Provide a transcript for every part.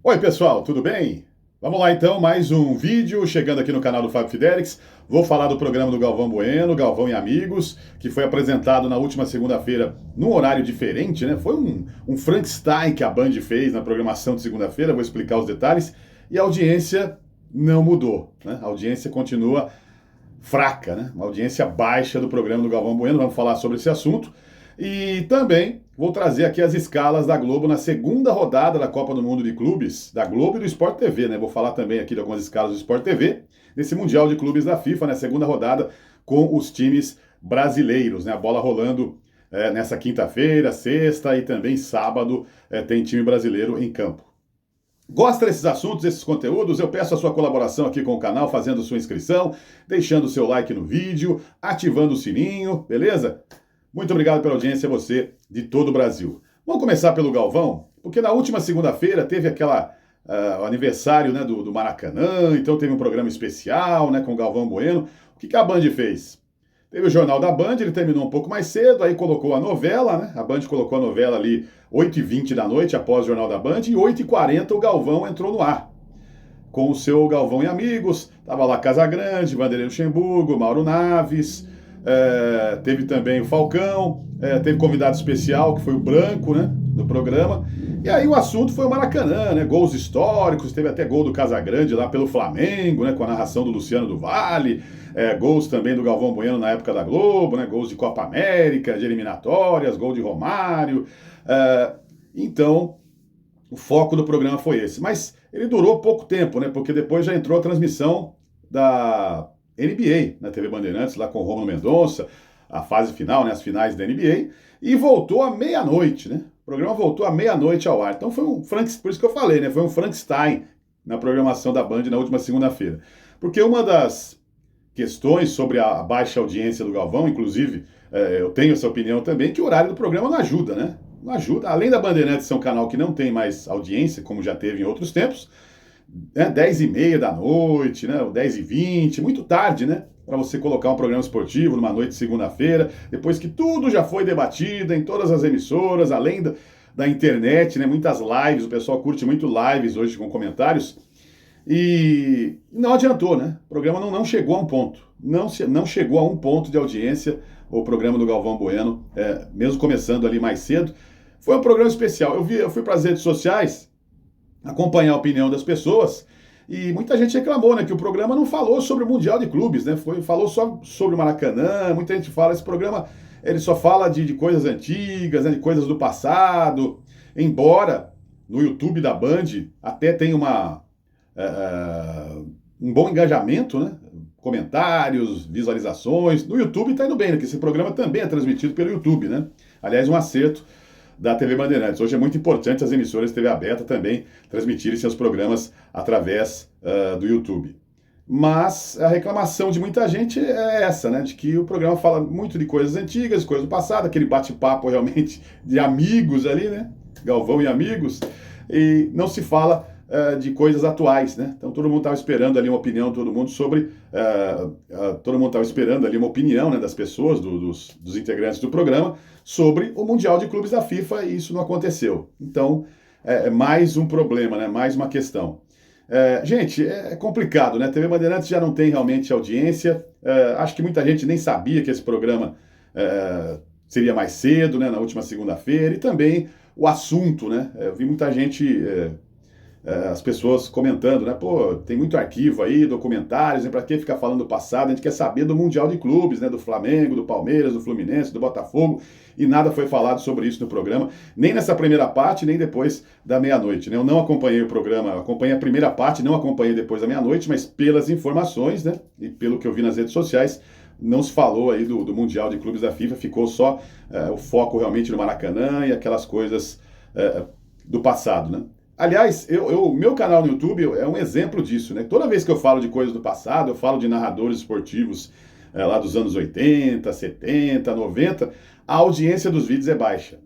Oi, pessoal, tudo bem? Vamos lá então, mais um vídeo chegando aqui no canal do Fábio Fidelix. Vou falar do programa do Galvão Bueno, Galvão e Amigos, que foi apresentado na última segunda-feira num horário diferente, né? Foi um Frankenstein que a Band fez na programação de segunda-feira, vou explicar os detalhes. E a audiência não mudou, né? A audiência continua fraca, né? Uma audiência baixa do programa do Galvão Bueno. Vamos falar sobre esse assunto. E também vou trazer aqui as escalas da Globo na segunda rodada da Copa do Mundo de Clubes, da Globo e do Sport TV, né? Vou falar também aqui de algumas escalas do Sport TV, nesse Mundial de Clubes da FIFA, né? Segunda rodada com os times brasileiros, né? A bola rolando nessa quinta-feira, sexta e também sábado tem time brasileiro em campo. Gosta desses assuntos, desses conteúdos? Eu peço a sua colaboração aqui com o canal, fazendo sua inscrição, deixando o seu like no vídeo, ativando o sininho, beleza? Muito obrigado pela audiência, você de todo o Brasil. Vamos começar pelo Galvão, porque na última segunda-feira teve o aniversário, né, do Maracanã, então teve um programa especial, né, com o Galvão Bueno. O que a Band fez? Teve o Jornal da Band, ele terminou um pouco mais cedo, aí colocou a novela, né? A Band colocou a novela ali 8h20 da noite, após o Jornal da Band, e 8h40 o Galvão entrou no ar. Com o seu Galvão e Amigos, tava lá Casagrande, Vanderlei Luxemburgo, Mauro Naves, teve também o Falcão, teve convidado especial, que foi o Branco, né? No programa. E aí o assunto foi o Maracanã, né? Gols históricos, teve até gol do Casagrande lá pelo Flamengo, né? Com a narração do Luciano do Vale, gols também do Galvão Bueno na época da Globo, né? Gols de Copa América, de eliminatórias, gol de Romário. Então, o foco do programa foi esse. Mas ele durou pouco tempo, né? Porque depois já entrou a transmissão da NBA na TV Bandeirantes, lá com o Romulo Mendonça, a fase final, né? As finais da NBA, e voltou à meia-noite, né? O programa voltou à meia-noite ao ar. Então foi por isso que eu falei, né? Foi um Frankenstein na programação da Band na última segunda-feira. Porque uma das questões sobre a baixa audiência do Galvão, inclusive, eu tenho essa opinião também, que o horário do programa não ajuda, né? Não ajuda. Além da Bandeirantes ser um canal que não tem mais audiência, como já teve em outros tempos, né? 10h30 da noite, né? 10h20, muito tarde, né? Para você colocar um programa esportivo numa noite de segunda-feira, depois que tudo já foi debatido em todas as emissoras, além da internet, né? Muitas lives, o pessoal curte muito lives hoje com comentários, e não adiantou, né? O programa não chegou a um ponto, não chegou a um ponto de audiência, o programa do Galvão Bueno, mesmo começando ali mais cedo. Foi um programa especial. Eu fui para as redes sociais acompanhar a opinião das pessoas, e muita gente reclamou, né, que o programa não falou sobre o Mundial de Clubes, né, falou só sobre o Maracanã. Muita gente fala, esse programa ele só fala de coisas antigas, né, de coisas do passado, embora no YouTube da Band até tenha um bom engajamento, né, comentários, visualizações. No YouTube tá indo bem, né, que esse programa também é transmitido pelo YouTube, né, aliás, um acerto da TV Bandeirantes. Hoje é muito importante as emissoras de TV aberta também transmitirem seus programas através do YouTube. Mas a reclamação de muita gente é essa, né? De que o programa fala muito de coisas antigas, coisas do passado, aquele bate-papo realmente de amigos ali, né? Galvão e Amigos, e não se fala de coisas atuais, né? Então todo mundo estava esperando ali uma opinião, todo mundo estava esperando ali uma opinião, né, das pessoas, dos integrantes do programa, sobre o Mundial de Clubes da FIFA, e isso não aconteceu. Então é mais um problema, né? Mais uma questão. Gente, é complicado, né? A TV Bandeirantes já não tem realmente audiência. Acho que muita gente nem sabia que esse programa seria mais cedo, né? Na última segunda-feira, e também o assunto, né? Eu vi muita gente, as pessoas comentando, né? Pô, tem muito arquivo aí, documentários, né? Pra que ficar falando do passado? A gente quer saber do Mundial de Clubes, né? Do Flamengo, do Palmeiras, do Fluminense, do Botafogo, e nada foi falado sobre isso no programa, nem nessa primeira parte, nem depois da meia-noite, né? Eu não acompanhei o programa, acompanhei a primeira parte, não acompanhei depois da meia-noite, mas pelas informações, né? E pelo que eu vi nas redes sociais, não se falou aí do Mundial de Clubes da FIFA, ficou só o foco realmente no Maracanã e aquelas coisas do passado, né? Aliás, meu canal no YouTube é um exemplo disso, né? Toda vez que eu falo de coisas do passado, eu falo de narradores esportivos lá dos anos 80, 70, 90, a audiência dos vídeos é baixa.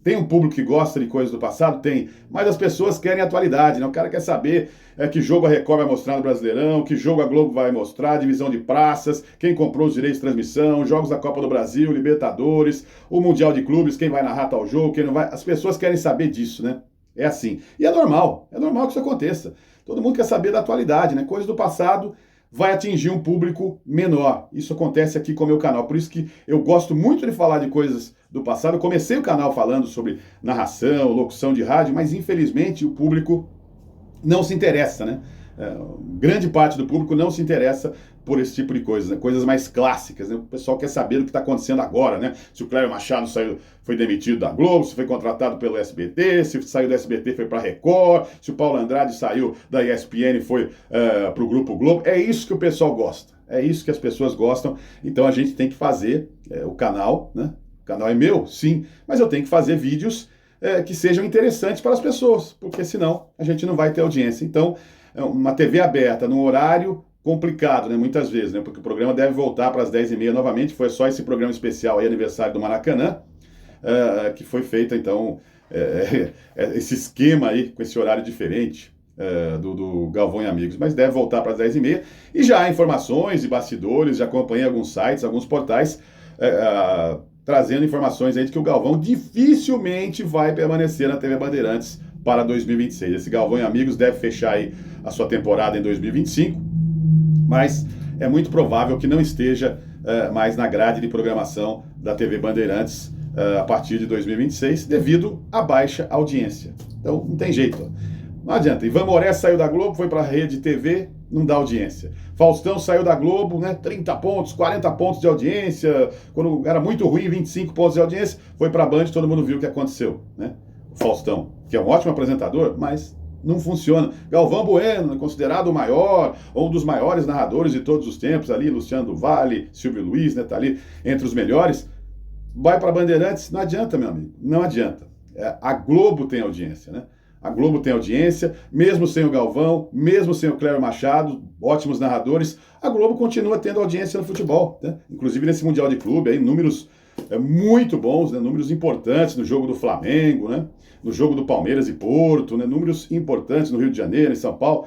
Tem um público que gosta de coisas do passado? Tem. Mas as pessoas querem atualidade, né? O cara quer saber que jogo a Record vai mostrar no Brasileirão, que jogo a Globo vai mostrar, divisão de praças, quem comprou os direitos de transmissão, jogos da Copa do Brasil, Libertadores, o Mundial de Clubes, quem vai narrar tal jogo, quem não vai. As pessoas querem saber disso, né? É assim. E é normal que isso aconteça. Todo mundo quer saber da atualidade, né? Coisas do passado vai atingir um público menor. Isso acontece aqui com o meu canal. Por isso que eu gosto muito de falar de coisas do passado. Eu comecei o canal falando sobre narração, locução de rádio, mas infelizmente o público não se interessa, né? Grande parte do público não se interessa por esse tipo de coisas, né? Coisas mais clássicas, né? O pessoal quer saber o que está acontecendo agora, né? Se o Cléber Machado foi demitido da Globo, se foi contratado pelo SBT, se saiu do SBT foi para Record, se o Paulo Andrade saiu da ESPN e foi para o Grupo Globo. É isso que o pessoal gosta, é isso que as pessoas gostam. Então a gente tem que fazer o canal, né? O canal é meu, sim, mas eu tenho que fazer vídeos que sejam interessantes para as pessoas, porque senão a gente não vai ter audiência. Então, uma TV aberta num horário complicado, né, muitas vezes, né, porque o programa deve voltar para as 10h30 novamente. Foi só esse programa especial aí, aniversário do Maracanã, que foi feito, então, esse esquema aí, com esse horário diferente do Galvão e Amigos, mas deve voltar para as 10h30. E já há informações e bastidores, já acompanhei alguns sites, alguns portais, trazendo informações aí de que o Galvão dificilmente vai permanecer na TV Bandeirantes para 2026. Esse Galvão e Amigos deve fechar aí a sua temporada em 2025, mas é muito provável que não esteja mais na grade de programação da TV Bandeirantes a partir de 2026, devido à baixa audiência. Então, não tem jeito. Não adianta. Ivan Moré saiu da Globo, foi para a Rede TV, não dá audiência. Faustão saiu da Globo, né? 30 pontos, 40 pontos de audiência. Quando era muito ruim, 25 pontos de audiência. Foi para a Band, todo mundo viu o que aconteceu, né? O Faustão, que é um ótimo apresentador, mas não funciona. Galvão Bueno, considerado o maior, ou um dos maiores narradores de todos os tempos ali, Luciano do Vale, Silvio Luiz, né? Tá ali entre os melhores. Vai para Bandeirantes, não adianta, meu amigo, não adianta. A Globo tem audiência, né? A Globo tem audiência, mesmo sem o Galvão, mesmo sem o Cléber Machado, ótimos narradores, a Globo continua tendo audiência no futebol, né? Inclusive nesse Mundial de Clube, aí, números muito bons, né? Números importantes no jogo do Flamengo, né? No jogo do Palmeiras e Porto, né? Números importantes no Rio de Janeiro, em São Paulo,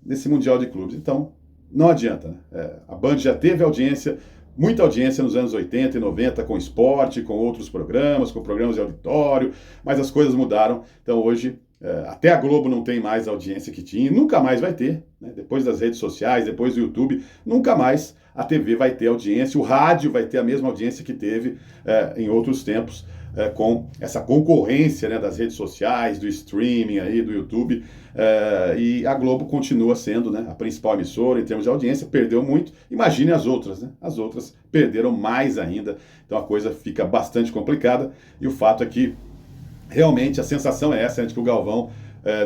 nesse Mundial de Clubes. Então, não adianta, né? A Band já teve audiência, muita audiência nos anos 80 e 90 com esporte, com outros programas, com programas de auditório, mas as coisas mudaram. Então hoje, até a Globo não tem mais a audiência que tinha, nunca mais vai ter, né? Depois das redes sociais, depois do YouTube, nunca mais a TV vai ter audiência, o rádio vai ter a mesma audiência que teve em outros tempos, com essa concorrência, né, das redes sociais, do streaming aí, do YouTube, e a Globo continua sendo, né, a principal emissora em termos de audiência, perdeu muito. Imagine as outras, né? As outras perderam mais ainda, então a coisa fica bastante complicada, e o fato é que realmente a sensação é essa, né, de que o Galvão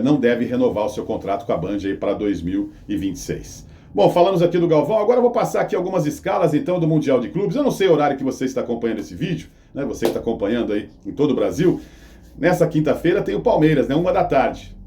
não deve renovar o seu contrato com a Band aí para 2026. Bom, falamos aqui do Galvão, agora eu vou passar aqui algumas escalas então do Mundial de Clubes. Eu não sei o horário que você está acompanhando esse vídeo, né? Você que está acompanhando aí em todo o Brasil. Nessa quinta-feira tem o Palmeiras, né? 1h da tarde.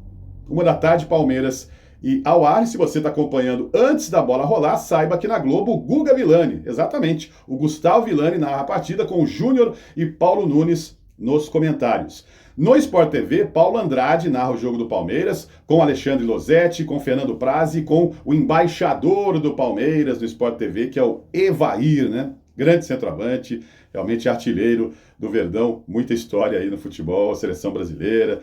1h da tarde, Palmeiras e Al Ahly. Se você está acompanhando antes da bola rolar, saiba que na Globo, o Guga Villani, exatamente, o Gustavo Villani narra a partida com o Júnior e Paulo Nunes nos comentários. No Sport TV, Paulo Andrade narra o jogo do Palmeiras, com Alexandre Losetti, com Fernando Praz e com o embaixador do Palmeiras no Sport TV, que é o Evair, né? Grande centroavante, realmente artilheiro do Verdão, muita história aí no futebol, seleção brasileira,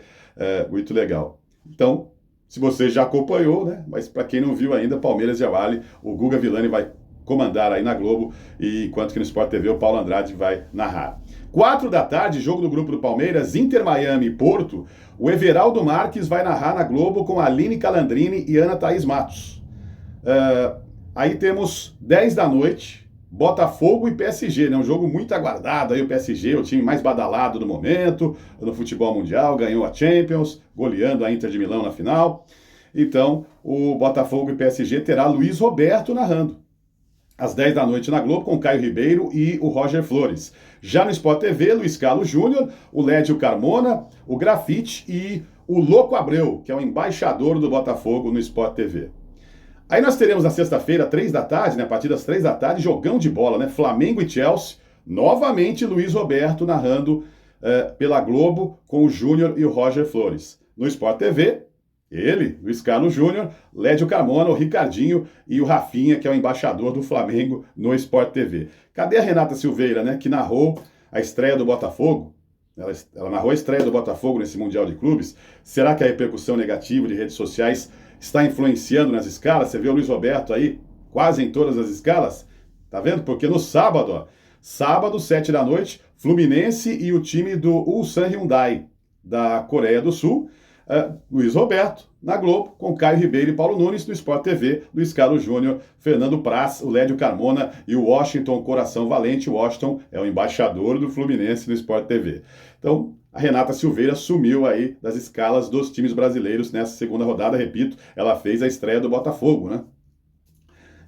muito legal. Então, se você já acompanhou, né? Mas para quem não viu ainda, Palmeiras e Al Ahly, o Guga Villani vai comandar aí na Globo, e enquanto que no Sport TV o Paulo Andrade vai narrar. 4h da tarde, jogo do grupo do Palmeiras, Inter Miami e Porto, o Everaldo Marques vai narrar na Globo com Aline Calandrini e Ana Thaís Matos. Aí temos 10 da noite, Botafogo e PSG, né? Um jogo muito aguardado aí, o PSG, o time mais badalado do momento, no futebol mundial, ganhou a Champions, goleando a Inter de Milão na final. Então, o Botafogo e PSG terá Luiz Roberto narrando. Às 10 da noite na Globo, com Caio Ribeiro e o Roger Flores. Já no Sport TV, Luiz Carlos Júnior, o Lédio Carmona, o Grafite e o Louco Abreu, que é o embaixador do Botafogo no Sport TV. Aí nós teremos na sexta-feira, 3 da tarde, né, a partir das 3 da tarde, jogão de bola, né? Flamengo e Chelsea. Novamente, Luiz Roberto narrando pela Globo com o Júnior e o Roger Flores. No Sport TV, ele, Luiz Carlos Júnior, Lédio Carmona, o Ricardinho e o Rafinha, que é o embaixador do Flamengo no Sport TV. Cadê a Renata Silveira, né, que narrou a estreia do Botafogo? Ela narrou a estreia do Botafogo nesse Mundial de Clubes. Será que a repercussão negativa de redes sociais está influenciando nas escalas? Você vê o Luiz Roberto aí, quase em todas as escalas? Tá vendo? Porque no sábado, ó, sábado, 7 da noite, Fluminense e o time do Ulsan Hyundai, da Coreia do Sul, Luiz Roberto, na Globo, com Caio Ribeiro e Paulo Nunes, no Sport TV, Luiz Carlos Júnior, Fernando Praz, o Lédio Carmona e o Washington Coração Valente. O Washington é o embaixador do Fluminense no Sport TV. Então, a Renata Silveira sumiu aí das escalas dos times brasileiros nessa segunda rodada. Repito, ela fez a estreia do Botafogo, né?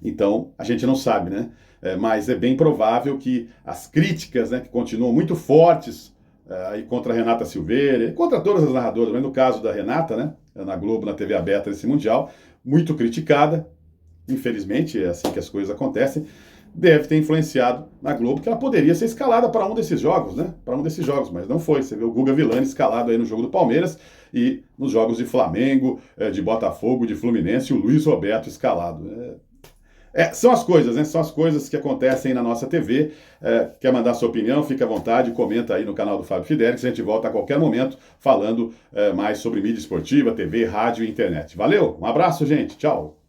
Então, a gente não sabe, né? Mas é bem provável que as críticas, né, que continuam muito fortes aí contra a Renata Silveira, e contra todas as narradoras, mas no caso da Renata, né, na Globo, na TV aberta desse Mundial, muito criticada, infelizmente, é assim que as coisas acontecem, deve ter influenciado na Globo, que ela poderia ser escalada para um desses jogos, né? Para um desses jogos, mas não foi. Você vê o Guga Villani escalado aí no jogo do Palmeiras e nos jogos de Flamengo, de Botafogo, de Fluminense, o Luiz Roberto escalado. São as coisas, né? São as coisas que acontecem na nossa TV. Quer mandar sua opinião? Fica à vontade, comenta aí no canal do Fábio Fidelix. A gente volta a qualquer momento falando mais sobre mídia esportiva, TV, rádio e internet. Valeu, um abraço, gente. Tchau.